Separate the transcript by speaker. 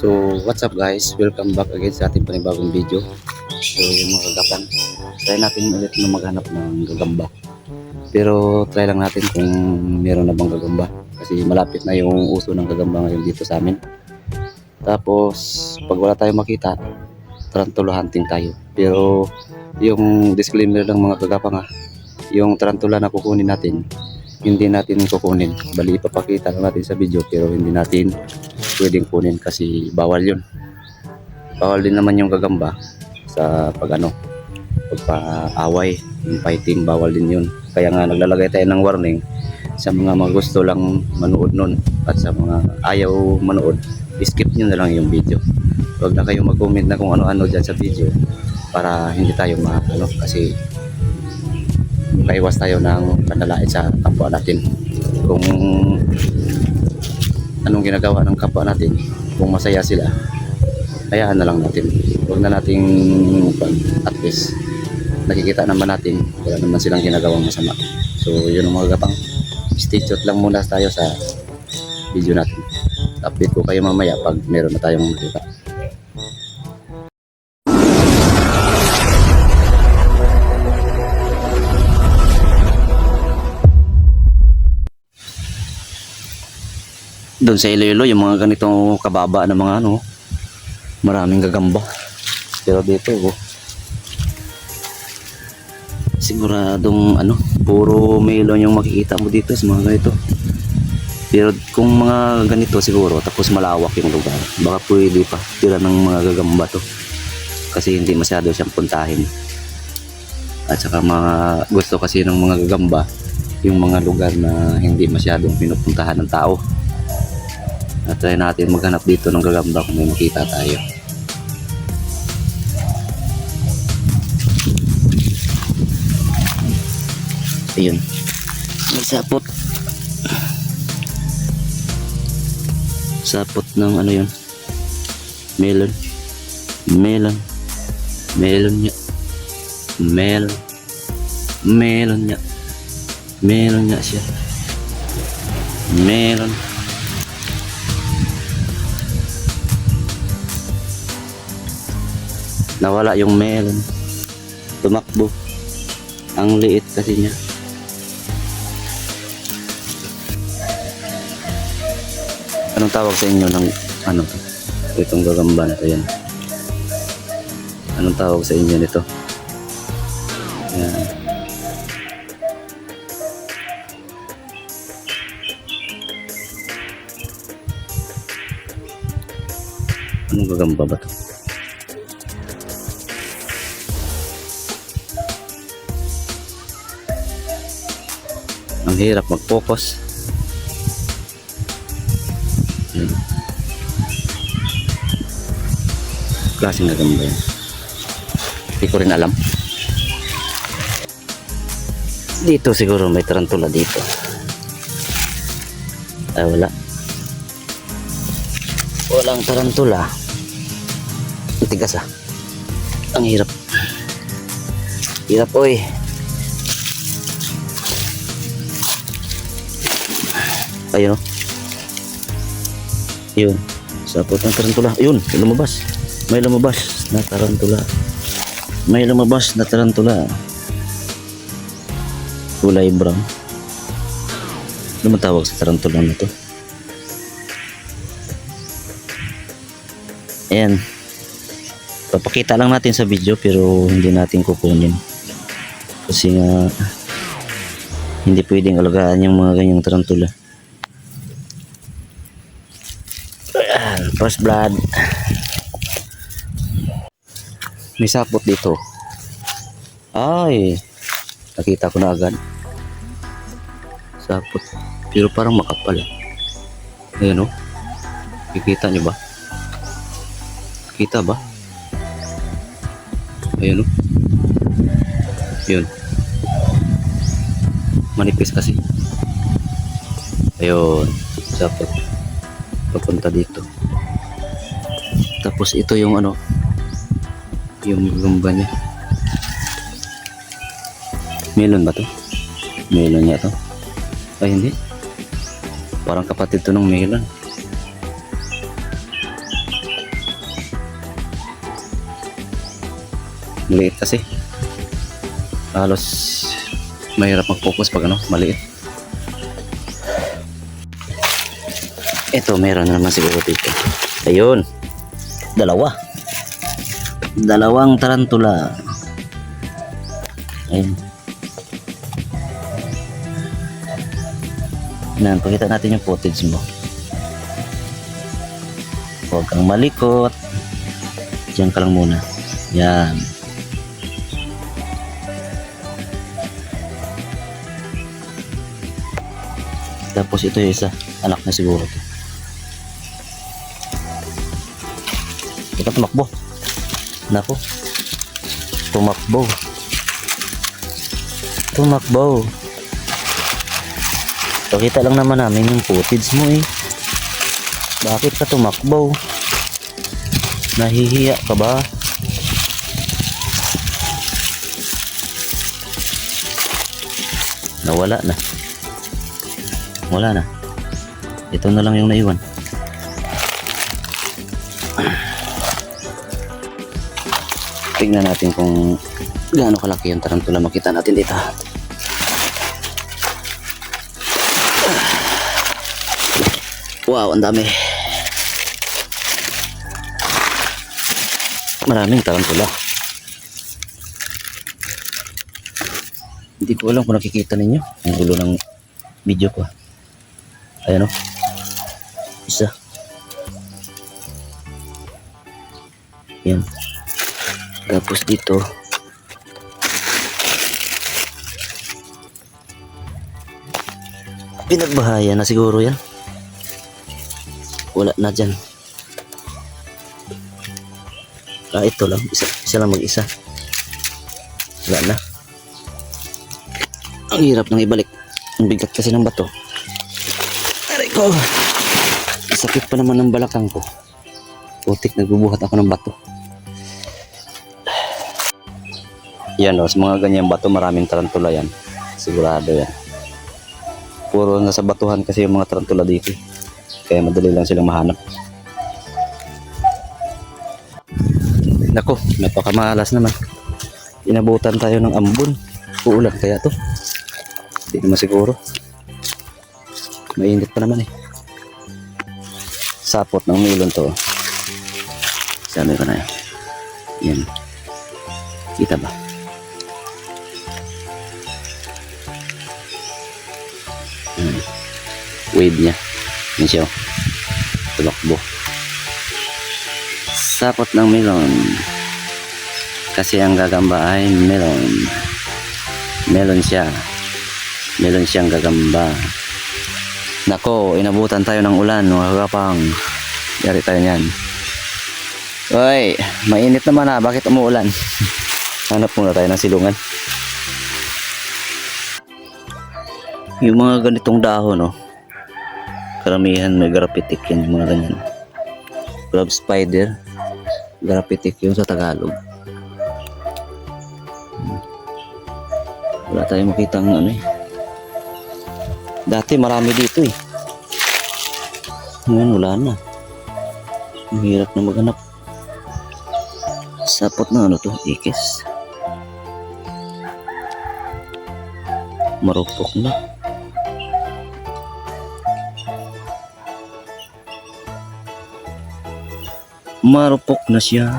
Speaker 1: So what's up guys, welcome back again sa ating panibagong video. So yung mga kagapan, try natin ulit na maghanap ng gagamba. Pero try lang natin kung meron na bang gagamba, kasi malapit na yung uso ng gagamba ngayon dito sa amin. Tapos pag wala tayong makita, tarantula hunting tayo. Pero yung disclaimer ng mga kagapang, yung tarantula na kukunin natin, hindi natin kukunin, bali ipapakita lang natin sa video, pero hindi natin pwedeng kunin kasi bawal yun. Bawal din naman yung gagamba sa pagpa-away, yung fighting, bawal din yun. Kaya nga naglalagay tayo ng warning sa mga gusto lang manood nun, at sa mga ayaw manood, skip nyo na lang yung video. Huwag na kayong mag-comment na kung ano-ano dyan sa video, para hindi tayo kasi maiwas tayo ng panalait sa kapwa natin. Kung anong ginagawa ng kapwa natin, kung masaya sila, hayaan na lang natin. Huwag na nating at least nakikita naman natin wala naman silang ginagawang masama. So yun ang mga gapang, stay tuned lang muna tayo sa video natin. Update ko kayo mamaya pag meron na tayong makita. Doon sa Iloilo, yung mga ganitong kababa na mga maraming gagamba. Pero dito, siguradong puro melon yung makikita mo dito sa mga ganito. Pero kung mga ganito siguro, tapos malawak yung lugar, baka pwede pa tira ng mga gagamba to. Kasi hindi masyado siyang puntahin. At saka gusto kasi ng mga gagamba yung mga lugar na hindi masyadong pinupuntahan ng tao. At try natin maghanap dito ng gagamba kung may makita tayo. Ayun, may sapot ng yun, melon niya, melon niya siya, melon. Nawala yung melon, tumakbo, ang liit kasi niya. Anong tawag sa inyo ng itong gagamba na ito? Yan, anong tawag sa inyo nito? Yan. Anong gagamba ba ito? Ang hirap mag-focus. Klaseng gagamba yan, hindi ko rin alam. Dito siguro may tarantula dito. Ay, walang tarantula. Ang tigas ang hirap oy. Ayun yun, sapot ng tarantula. Ayun, may lumabas na tarantula, kulay brown. Ano matawag sa tarantula na to? Ayan, papakita lang natin sa video, pero hindi natin kukunin kasi nga hindi pwedeng alagaan yung mga ganyang tarantula. First blood. May sapot dito. Ay, nakita ko na agad. Sapot, pero parang makapal. Ayan kikita nyo ba? Kita ba? Ayan yun, manipis kasi. Ayun, sapot papunta dito. Tapos ito yung yung gagamba niya. Melon ba to? Melon niya to? Ay hindi, parang kapatid to ng melon. Maliit kasi. Halos mahirap mag-focus pag ano, maliit. Ito, meron na naman siguro dito. Ayun. Dalawang tarantula. Ayun. Yan, pakita natin yung footage mo. Huwag kang malikot. Diyan ka lang muna. Yan. Tapos ito yung isa. Anak na siguro to. Ito tumakbo. Nako. Tumakbo. Pakita lang naman namin yung footage mo eh. Bakit ka tumakbo? Nahihiya ka ba? Nawala na. Wala na. Ito na lang yung naiwan. Tingnan natin kung gaano kalaki yung tarantula. Makita natin dito. Wow, ang dami. Maraming tarantula. Hindi ko alam kung nakikita ninyo ang ulo ng video ko. Ayan o. Isa. Yan. Tapos dito. Pinagbahaya na siguro yan. Wala na dyan. Ito lang. Isa lang mag-isa. Wala na. Ang hirap nang ibalik. Ang bigat kasi ng bato. Aray ko. Sakit pa naman ng balakang ko. Putik, nagbubuhat ako ng bato. Yan o, sa mga ganyang bato, maraming tarantula yan. Sigurado yan. Puro nasa batuhan kasi yung mga tarantula dito. Kaya madali lang silang mahanap. Nako, napakamalas naman. Inabutan tayo ng ambon. Uulan kaya to? Hindi naman siguro. Mainit pa naman eh. Sapot ng milon to. Sabi ko na eh. Yan. Kita ba? Wave niya. Yan siya. Tulakbo. Sapot ng melon. Kasi ang gagamba ay melon. Melon siya. Melon siyang gagamba. Nako, inabutan tayo ng ulan, mga kapang. Yari tayo niyan. Uy, mainit naman ha. Bakit umuulan? Hanap muna tayo ng silungan. Yung mga ganitong dahon, no? Karamihan may garapitik yan, yung mga ganyan. Club spider. Garapitik yun sa Tagalog. Wala tayong makita ng ano eh. Dati marami dito eh. Ngayon wala na. Ang hirap na maghanap. Sapot na ano to, ikis. Marupok na. Marupok na siya.